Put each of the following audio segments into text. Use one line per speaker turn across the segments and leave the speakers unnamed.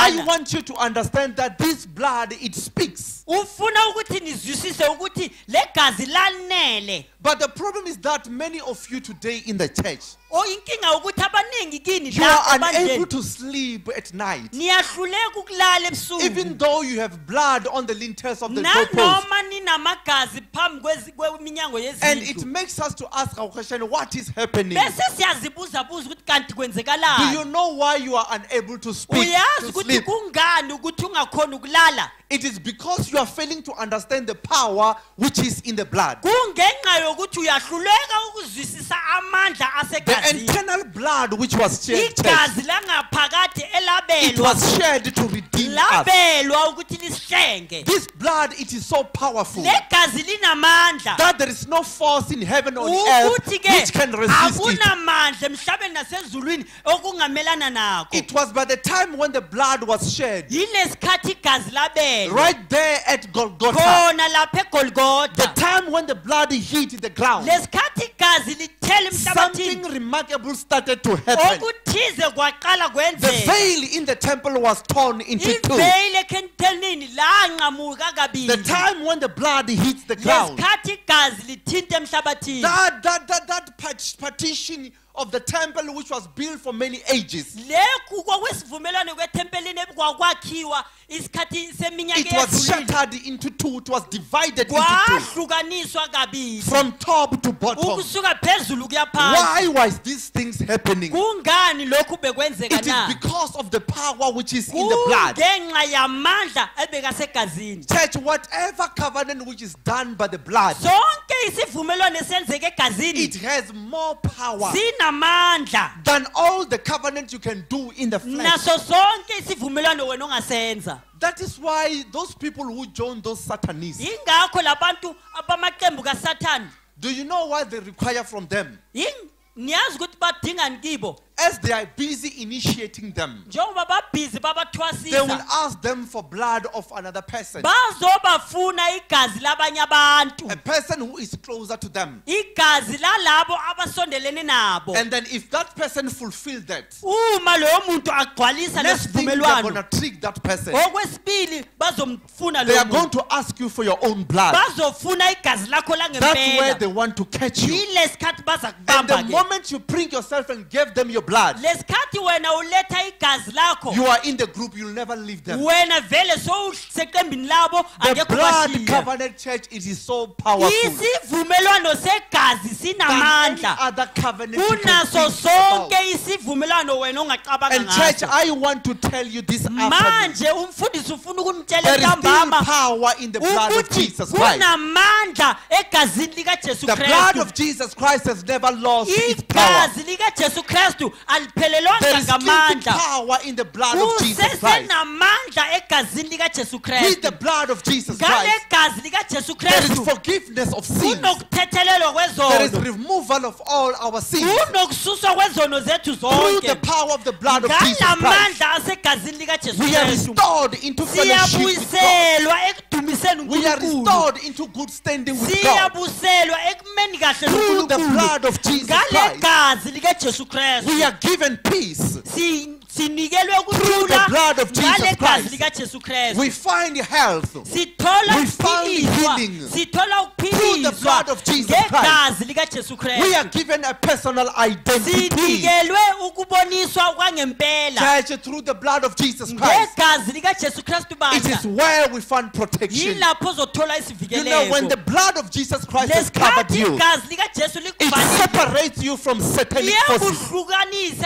I want you to understand that this blood, it speaks. But the problem is that many of you today in the church, you are unable to sleep at night. Even though you have blood on the lintels of the doorpost. And it makes us to ask our question, what is happening? Do you know why you are unable to speak, to sleep? It is because you are failing to understand the power which is in the blood. The internal blood which was shed, it was shed to redeem us. This blood, it is so powerful that there is no force in heaven or earth which can resist it. It was by the time when the blood was shed, right there at Golgotha, the time when the blood hit the ground, something remarkable started to happen. The veil in the temple was torn into two. The time when the blood hits the ground, that partition of the temple which was built for many ages, it was shattered into two. It was divided into two, from top to bottom. Why was these things happening? It is because of the power which is in the blood. Church, whatever covenant which is done by the blood, it has more power than all the covenants you can do in the flesh. That is why those people who join those Satanists, do you know what they require from them? As they are busy initiating them, they will ask them for blood of another person, a person who is closer to them. And then if that person fulfills that, next thing they are going to trick that person. They are going to ask you for your own blood. That's where they want to catch you. And the moment you bring yourself and give them your blood, you are in the group, you'll never leave them. The blood covenant, church, it is so powerful than any other covenant you can think about. And church, I want to tell you this afternoon, there is still power in the blood of Jesus Christ. The blood of Jesus Christ has never lost its power. There is still power in the blood of Jesus Christ. With the blood of Jesus Christ, there is forgiveness of sins. There is removal of all our sins. Through the power of the blood of Jesus Christ, we are restored into fellowship with God. We are restored into good standing with God. Through the blood of Jesus Christ, we are given peace. Through the blood of Jesus Christ, we find health. We find healing. Through the blood of Jesus Christ, we are given a personal identity. Church, through the blood of Jesus Christ, it is where we find protection. You know, when the blood of Jesus Christ has covered you, it separates you from satanic forces.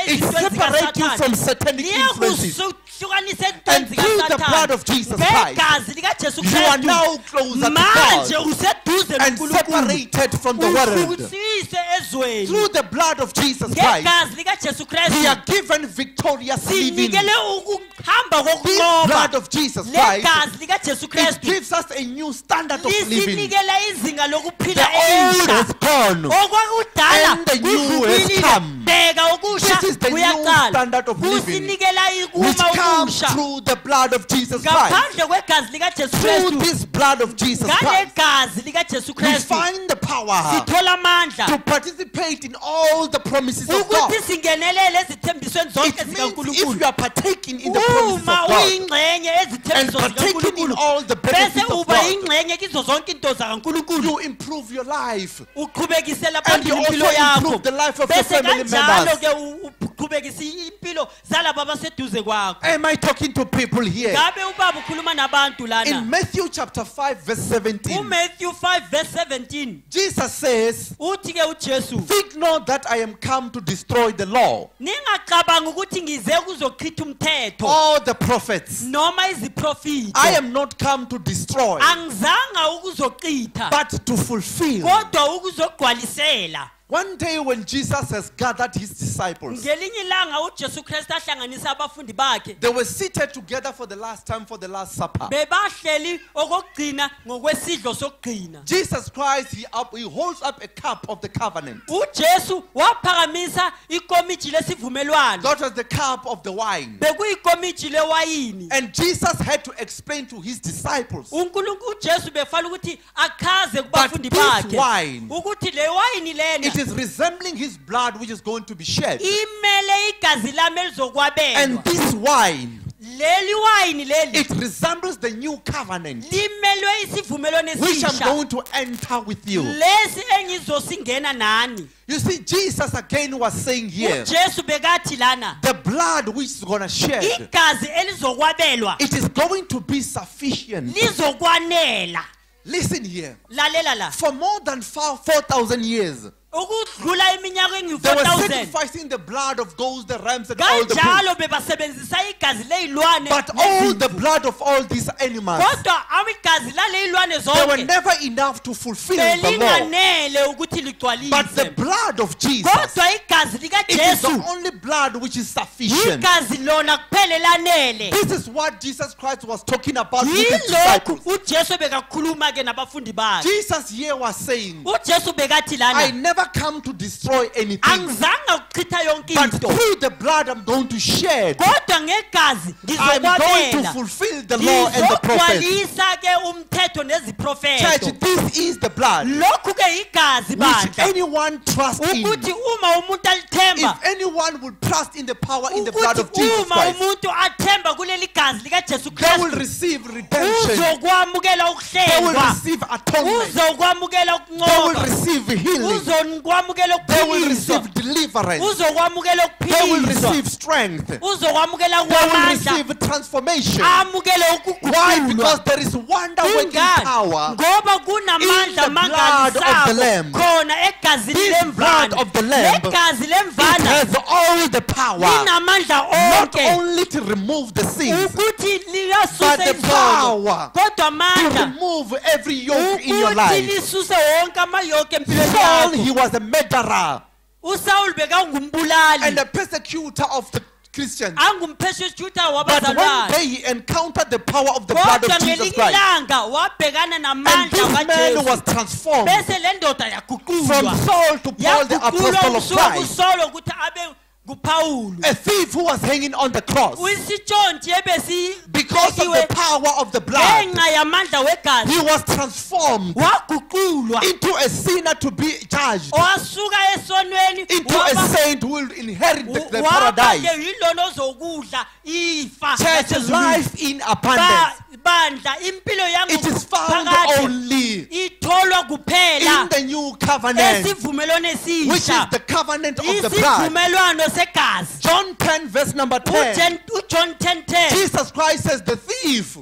It separates you from satanic influences. And through the blood of Jesus Christ, you are now closer to God and separated from the world. Through the blood of Jesus Christ, we are given victorious living. This blood of Jesus Christ, it gives us a new standard of living. The old has gone and the new has come. This is the new standard of living, which comes through the blood of Jesus Christ. Through this blood of Jesus Christ, we find the power to participate in all the promises of God. It means if you are partaking in the promises promises of God and partaking in all the benefits of God, you improve your life and you also improve the life of your family members. Am I talking to people here? In Matthew chapter 5 verse 17, Jesus says, think not that I am come to destroy the law or the prophets. I am not come to destroy, but to fulfill. One day when Jesus has gathered his disciples, they were seated together for the last time for the Last Supper. Jesus Christ, he holds up a cup of the covenant. That was the cup of the wine. And Jesus had to explain to his disciples that this wine, it is resembling his blood which is going to be shed. And this wine, it resembles the new covenant which I'm going to enter with you. You see, Jesus again was saying here, the blood which is going to shed, it is going to be sufficient. Listen here. For more than 4,000 years, they were sacrificing the blood of goats, the rams, and all the bulls. But all the blood of all these animals, they were never enough to fulfill the law. But the blood of Jesus, it is the only blood which is sufficient. This is what Jesus Christ was talking about with his disciples. Jesus here was saying, I never come to destroy anything, but through the blood I'm going to shed, I'm going to fulfill the law and the prophets. Church, this is the blood which anyone trusts in. If anyone will trust in the power in the blood of Jesus Christ, they will receive redemption, they will receive atonement, they will receive healing, they will receive deliverance, they will receive strength, they will receive transformation. Why? Because there is wonder working power in the blood of the Lamb. This blood of the Lamb, it has all the power, not only to remove the sins, but the power to remove every yoke in your life. Saul, he was a murderer and a persecutor of the Christians. But one day he encountered the power of the blood of Jesus Christ, and this man was transformed from Saul to Paul, the apostle of Christ. A thief who was hanging on the cross, because of the power of the blood, he was transformed into a sinner to be judged, into a saint who will inherit the paradise. Church, life in abundance, it is found only in the new covenant, which is the covenant of the blood. John 10 verse number 10, Jesus Christ says, the thief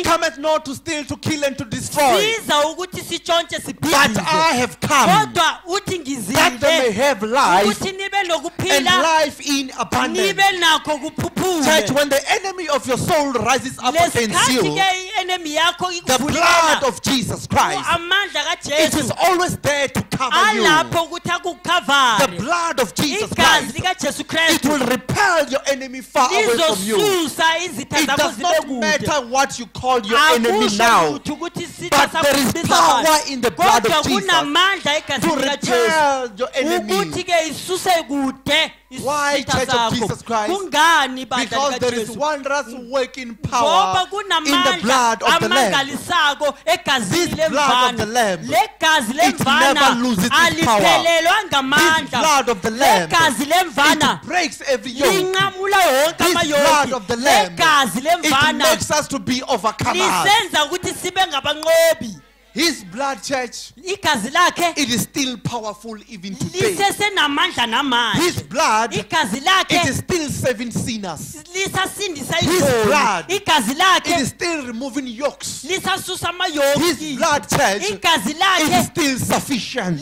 cometh not to steal, to kill, and to destroy, but I have come that they may have life, and life in abundance. Church, when the enemy of your soul rises up against you, the blood of Jesus Christ, it is always there to cover you. The blood of Jesus Christ, it will repel your enemy far away from you. It does not matter what you call your enemy now, but there is power in the blood of Jesus to repel your enemy. Why, Church of Jesus Christ? Because there is wondrous working power in the blood of the Lamb. This blood of the Lamb, it never lose its power. This blood of the Lamb, it breaks every yoke. This blood of the Lamb, it makes us to be overcomers. His blood, church, it is still powerful even today. His blood, it is still saving sinners. His blood, it is still removing yokes. His blood, church, it is still sufficient.